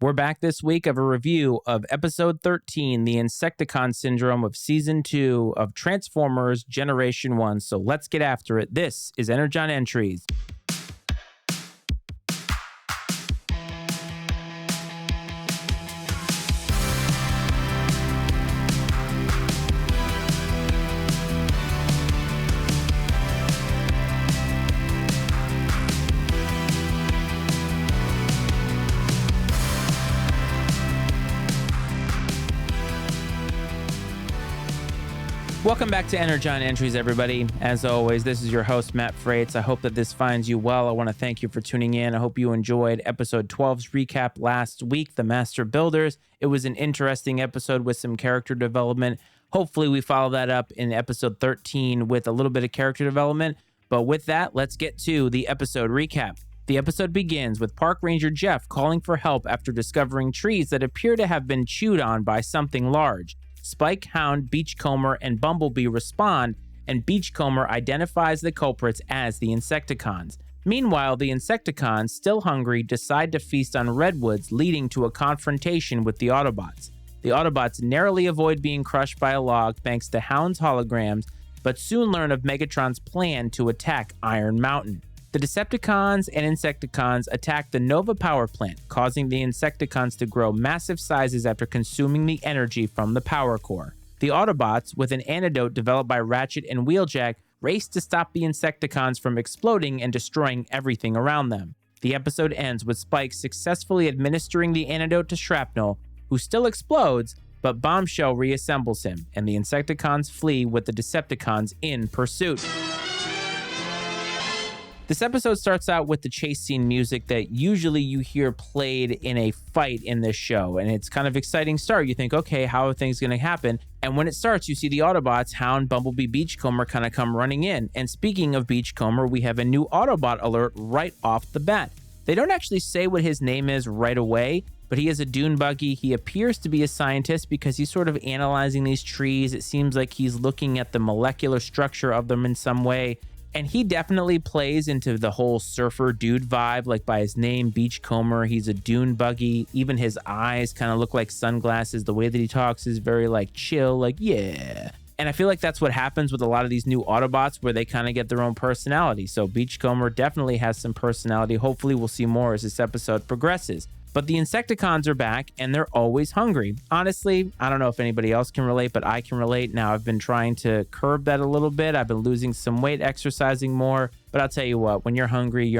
We're back this week of a review of Episode 13, the Insecticon Syndrome of Season 2 of Transformers Generation 1. So let's get after it. This is Energon Entries. Welcome back to Energon Entries, everybody. As always, this is your host, Matt Freites. I hope that this finds you well. I want to thank you for tuning in. I hope you enjoyed episode 12's recap last week, The Master Builders. It was an interesting episode with some character development. Hopefully, we follow that up in episode 13 with a little bit of character development. But with that, let's get to the episode recap. The episode begins with Park Ranger Jeff calling for help after discovering trees that appear to have been chewed on by something large. Spike, Hound, Beachcomber, and Bumblebee respond, and Beachcomber identifies the culprits as the Insecticons. Meanwhile, the Insecticons, still hungry, decide to feast on redwoods, leading to a confrontation with the Autobots. The Autobots narrowly avoid being crushed by a log thanks to Hound's holograms, but soon learn of Megatron's plan to attack Iron Mountain. The Decepticons and Insecticons attack the Nova power plant, causing the Insecticons to grow massive sizes after consuming the energy from the power core. The Autobots, with an antidote developed by Ratchet and Wheeljack, race to stop the Insecticons from exploding and destroying everything around them. The episode ends with Spike successfully administering the antidote to Shrapnel, who still explodes, but Bombshell reassembles him, and the Insecticons flee with the Decepticons in pursuit. This episode starts out with the chase scene music that usually you hear played in a fight in this show, and it's kind of exciting start. You think, okay, how are things going to happen? And when it starts, you see the Autobots, Hound, Bumblebee, Beachcomber kind of come running in. And speaking of Beachcomber, we have a new Autobot alert right off the bat. They don't actually say what his name is right away, but he is a dune buggy. He appears to be a scientist because he's sort of analyzing these trees. It seems like he's looking at the molecular structure of them in some way. And he definitely plays into the whole surfer dude vibe, like by his name, Beachcomber. He's a dune buggy. Even his eyes kind of look like sunglasses. The way that he talks is very like chill, like, yeah. And I feel like that's what happens with a lot of these new Autobots where they kind of get their own personality. So Beachcomber definitely has some personality. Hopefully we'll see more as this episode progresses. But the Insecticons are back, and they're always hungry. Honestly, I don't know if anybody else can relate, but I can relate. Now, I've been trying to curb that a little bit. I've been losing some weight, exercising more. But I'll tell you what, when you're hungry,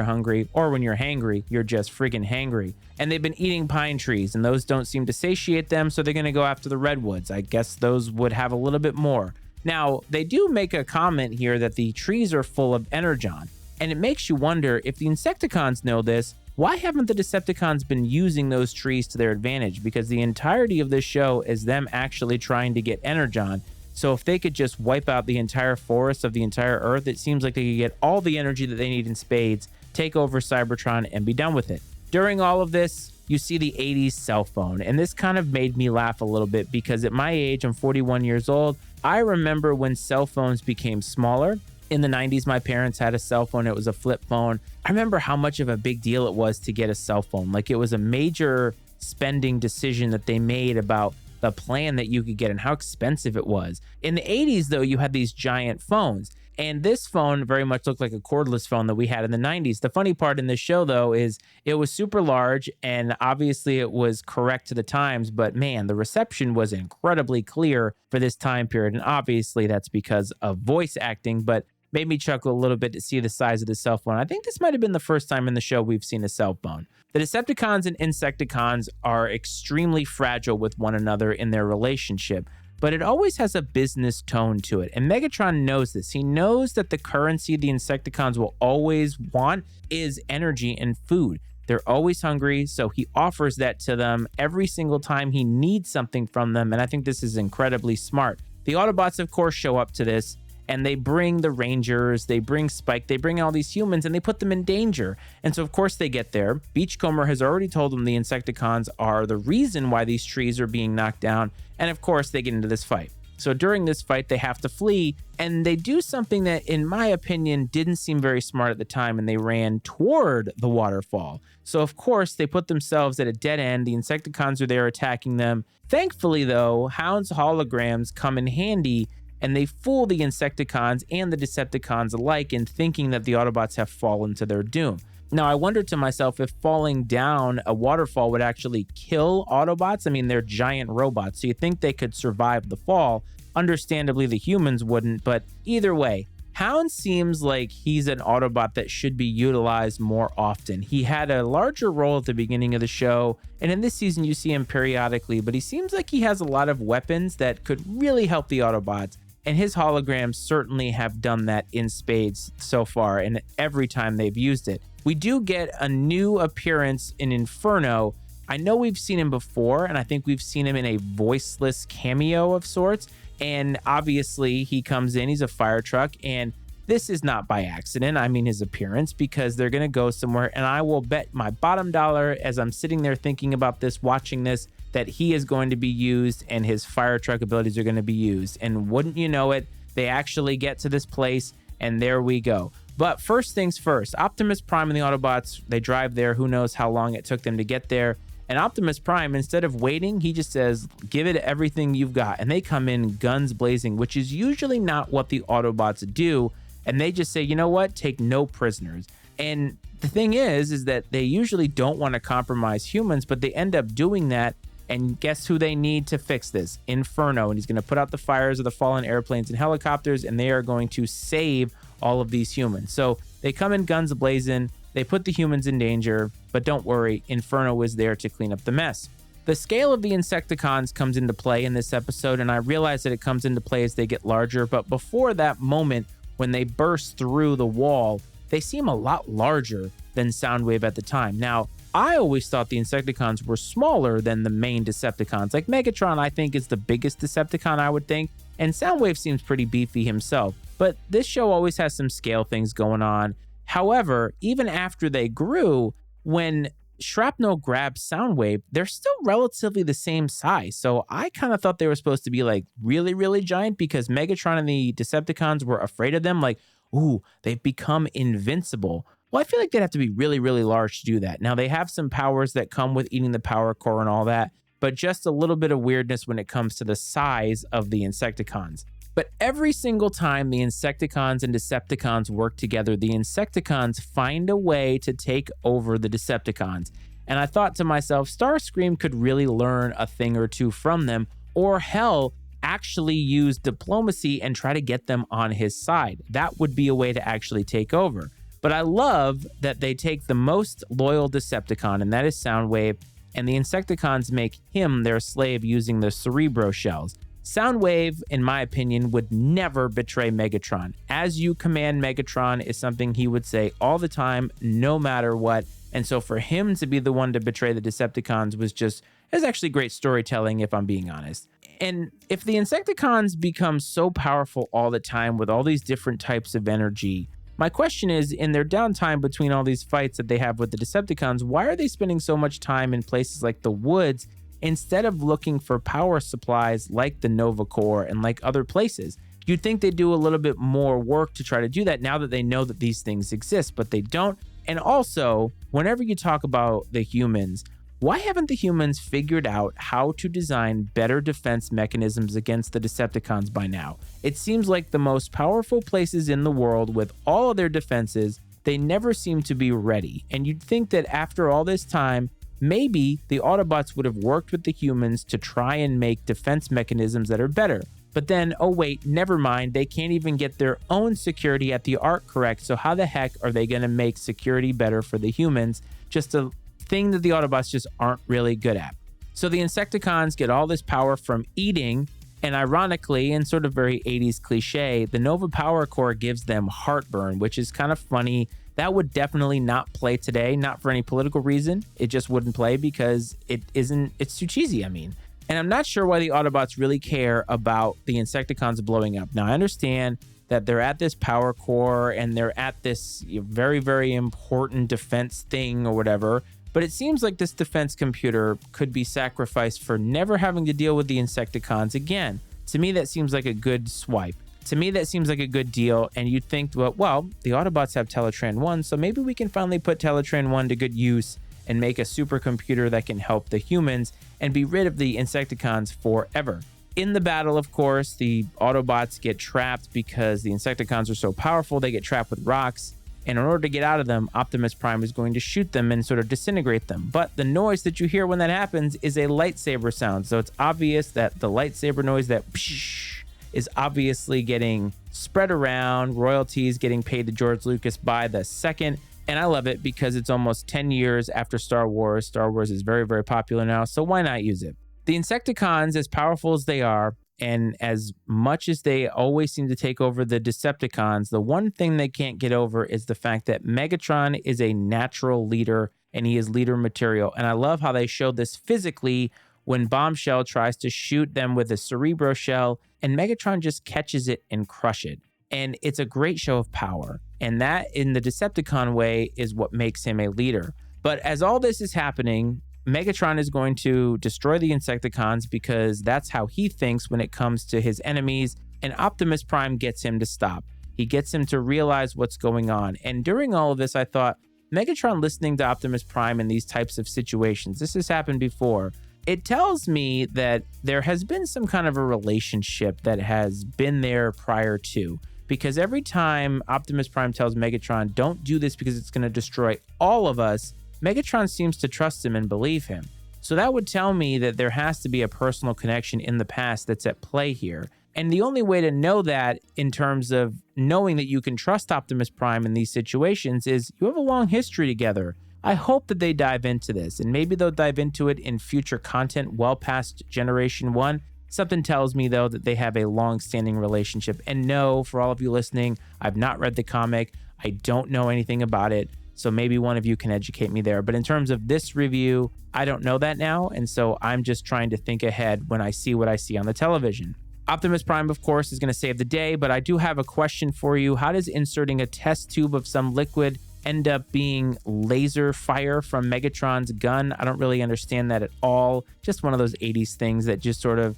or when you're hangry, you're just friggin' hangry. And they've been eating pine trees, and those don't seem to satiate them, so they're going to go after the redwoods. I guess those would have a little bit more. Now, they do make a comment here that the trees are full of energon, and it makes you wonder if the Insecticons know this. Why haven't the Decepticons been using those trees to their advantage? Because the entirety of this show is them actually trying to get energon. So if they could just wipe out the entire forest of the entire Earth, it seems like they could get all the energy that they need in spades, take over Cybertron, and be done with it. During all of this, you see the 80s cell phone, and this kind of made me laugh a little bit because at my age, I'm 41 years old, I remember when cell phones became smaller. In the 90s, my parents had a cell phone. It was a flip phone. I remember how much of a big deal it was to get a cell phone. Like, it was a major spending decision that they made about the plan that you could get and how expensive it was. In the 80s, though, you had these giant phones. And this phone very much looked like a cordless phone that we had in the 90s. The funny part in this show, though, is it was super large, and obviously it was correct to the times, but man, the reception was incredibly clear for this time period. And obviously that's because of voice acting, but made me chuckle a little bit to see the size of the cell phone. I think this might have been the first time in the show we've seen a cell phone. The Decepticons and Insecticons are extremely fragile with one another in their relationship, but it always has a business tone to it. And Megatron knows this. He knows that the currency the Insecticons will always want is energy and food. They're always hungry, so he offers that to them every single time he needs something from them, and I think this is incredibly smart. The Autobots, of course, show up to this, and they bring the Rangers, they bring Spike, they bring all these humans, and they put them in danger. And so, of course, they get there. Beachcomber has already told them the Insecticons are the reason why these trees are being knocked down, and of course, they get into this fight. So during this fight, they have to flee, and they do something that, in my opinion, didn't seem very smart at the time, and they ran toward the waterfall. So of course, they put themselves at a dead end. The Insecticons are there attacking them. Thankfully, though, Hound's holograms come in handy, and they fool the Insecticons and the Decepticons alike in thinking that the Autobots have fallen to their doom. Now, I wondered to myself if falling down a waterfall would actually kill Autobots. I mean, they're giant robots, so you think they could survive the fall. Understandably, the humans wouldn't, but either way, Hound seems like he's an Autobot that should be utilized more often. He had a larger role at the beginning of the show, and in this season you see him periodically, but he seems like he has a lot of weapons that could really help the Autobots, and his holograms certainly have done that in spades so far, and every time they've used it. We do get a new appearance in Inferno. I know we've seen him before, and I think we've seen him in a voiceless cameo of sorts. And obviously, he comes in, he's a fire truck, and this is not by accident. I mean, his appearance, because they're going to go somewhere. And I will bet my bottom dollar as I'm sitting there thinking about this, watching this, that he is going to be used and his fire truck abilities are going to be used. And wouldn't you know it, they actually get to this place, and there we go. But first things first, Optimus Prime and the Autobots, they drive there. Who knows how long it took them to get there. And Optimus Prime, instead of waiting, he just says, give it everything you've got. And they come in guns blazing, which is usually not what the Autobots do. And they just say, you know what? Take no prisoners. And the thing is that they usually don't want to compromise humans, but they end up doing that. And guess who they need to fix this? Inferno. And he's going to put out the fires of the fallen airplanes and helicopters, and they are going to save all of these humans. So they come in guns blazing. They put the humans in danger, but don't worry, Inferno is there to clean up the mess. The scale of the Insecticons comes into play in this episode, and I realize that it comes into play as they get larger, but before that moment, when they burst through the wall, they seem a lot larger than Soundwave at the time. Now, I always thought the Insecticons were smaller than the main Decepticons. Like Megatron, I think, is the biggest Decepticon, I would think, and Soundwave seems pretty beefy himself. But this show always has some scale things going on. However, even after they grew, when Shrapnel grabs Soundwave, they're still relatively the same size. So I kind of thought they were supposed to be like really, really giant because Megatron and the Decepticons were afraid of them. Like, ooh, they've become invincible. Well, I feel like they'd have to be really, really large to do that. Now, they have some powers that come with eating the power core and all that, but just a little bit of weirdness when it comes to the size of the Insecticons. But every single time the Insecticons and Decepticons work together, the Insecticons find a way to take over the Decepticons. And I thought to myself, Starscream could really learn a thing or two from them, or hell, actually use diplomacy and try to get them on his side. That would be a way to actually take over. But I love that they take the most loyal Decepticon, and that is Soundwave, and the Insecticons make him their slave using the Cerebro shells. Soundwave, in my opinion, would never betray Megatron. As you command Megatron is something he would say all the time, no matter what. And so for him to be the one to betray the Decepticons is actually great storytelling, if I'm being honest. And if the Insecticons become so powerful all the time with all these different types of energy, my question is, in their downtime between all these fights that they have with the Decepticons, why are they spending so much time in places like the woods instead of looking for power supplies like the Nova Core and like other places? You'd think they'd do a little bit more work to try to do that now that they know that these things exist, but they don't. And also, whenever you talk about the humans, why haven't the humans figured out how to design better defense mechanisms against the Decepticons by now? It seems like the most powerful places in the world with all of their defenses, they never seem to be ready. And you'd think that after all this time, maybe the Autobots would have worked with the humans to try and make defense mechanisms that are better. But then, oh wait, never mind, they can't even get their own security at the Ark correct, so how the heck are they going to make security better for the humans? Just a thing that the Autobots just aren't really good at. So the Insecticons get all this power from eating, and ironically, and sort of very 80s cliche, the Nova Power Core gives them heartburn, which is kind of funny. That would definitely not play today, not for any political reason. It just wouldn't play because it's too cheesy, I mean. And I'm not sure why the Autobots really care about the Insecticons blowing up. Now, I understand that they're at this power core and they're at this very, very important defense thing or whatever, but it seems like this defense computer could be sacrificed for never having to deal with the Insecticons again. To me, that seems like a good swipe. To me, that seems like a good deal, and you'd think, well, the Autobots have Teletran 1, so maybe we can finally put Teletran 1 to good use and make a supercomputer that can help the humans and be rid of the Insecticons forever. In the battle, of course, the Autobots get trapped because the Insecticons are so powerful, they get trapped with rocks. And in order to get out of them, Optimus Prime is going to shoot them and sort of disintegrate them. But the noise that you hear when that happens is a lightsaber sound. So it's obvious that the lightsaber noise, that psh, is obviously getting spread around, royalties getting paid to George Lucas by the second. And I love it because it's almost 10 years after Star Wars. Star Wars is very, very popular now, so why not use it? The Insecticons, as powerful as they are, and as much as they always seem to take over the Decepticons, the one thing they can't get over is the fact that Megatron is a natural leader and he is leader material. And I love how they show this physically when Bombshell tries to shoot them with a Cerebro shell and Megatron just catches it and crush it. And it's a great show of power. And that, in the Decepticon way, is what makes him a leader. But as all this is happening, Megatron is going to destroy the Insecticons because that's how he thinks when it comes to his enemies, and Optimus Prime gets him to stop. He gets him to realize what's going on. And during all of this, I thought, Megatron listening to Optimus Prime in these types of situations, this has happened before. It tells me that there has been some kind of a relationship that has been there prior to. Because every time Optimus Prime tells Megatron, don't do this because it's going to destroy all of us, Megatron seems to trust him and believe him. So that would tell me that there has to be a personal connection in the past that's at play here. And the only way to know that in terms of knowing that you can trust Optimus Prime in these situations is you have a long history together. I hope that they dive into this, and maybe they'll dive into it in future content well past Generation 1. Something tells me, though, that they have a long-standing relationship. And no, for all of you listening, I've not read the comic. I don't know anything about it. So maybe one of you can educate me there. But in terms of this review, I don't know that now. And so I'm just trying to think ahead when I see what I see on the television. Optimus Prime, of course, is going to save the day. But I do have a question for you. How does inserting a test tube of some liquid end up being laser fire from Megatron's gun? I don't really understand that at all. Just one of those 80s things that just sort of,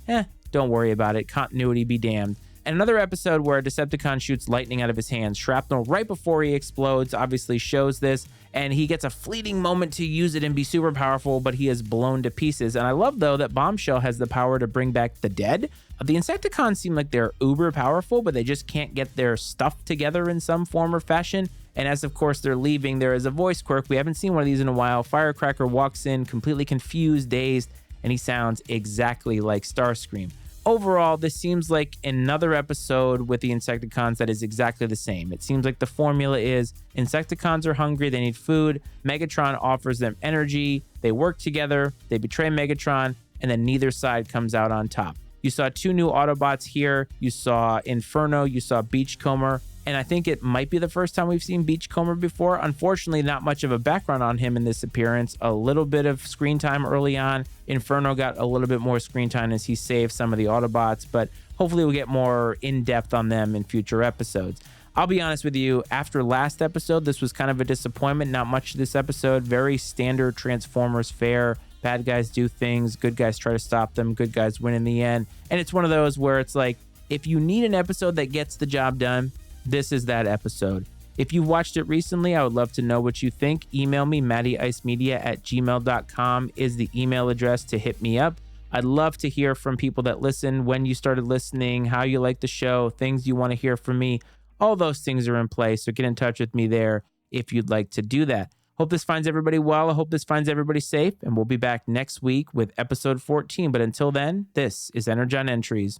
don't worry about it. Continuity be damned. And another episode where a Decepticon shoots lightning out of his hands. Shrapnel, right before he explodes, obviously shows this, and he gets a fleeting moment to use it and be super powerful, but he is blown to pieces. And I love, though, that Bombshell has the power to bring back the dead. The Insecticons seem like they're uber powerful, but they just can't get their stuff together in some form or fashion. And as, of course, they're leaving, there is a voice quirk. We haven't seen one of these in a while. Firecracker walks in, completely confused, dazed, and he sounds exactly like Starscream. Overall, this seems like another episode with the Insecticons that is exactly the same. It seems like the formula is Insecticons are hungry, they need food, Megatron offers them energy, they work together, they betray Megatron, and then neither side comes out on top. You saw 2 new Autobots here, you saw Inferno, you saw Beachcomber, and I think it might be the first time we've seen Beachcomber before. Unfortunately, not much of a background on him in this appearance. A little bit of screen time early on. Inferno got a little bit more screen time as he saved some of the Autobots, but hopefully we'll get more in-depth on them in future episodes. I'll be honest with you, after last episode, this was kind of a disappointment. Not much to this episode. Very standard Transformers fare. Bad guys do things, good guys try to stop them, good guys win in the end. And it's one of those where it's like, if you need an episode that gets the job done, this is that episode. If you watched it recently, I would love to know what you think. Email me, mattyicemedia@gmail.com is the email address to hit me up. I'd love to hear from people that listen, when you started listening, how you like the show, things you want to hear from me. All those things are in place, so get in touch with me there if you'd like to do that. Hope this finds everybody well. I hope this finds everybody safe, and we'll be back next week with episode 14. But until then, this is Energon Entries.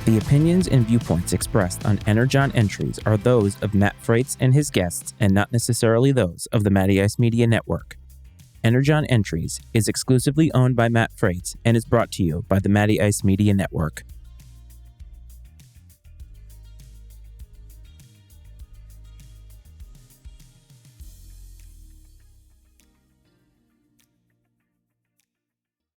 The opinions and viewpoints expressed on Energon Entries are those of Matt Freitz and his guests, and not necessarily those of the Matty Ice Media Network. Energon Entries is exclusively owned by Matt Freitz and is brought to you by the Matty Ice Media Network.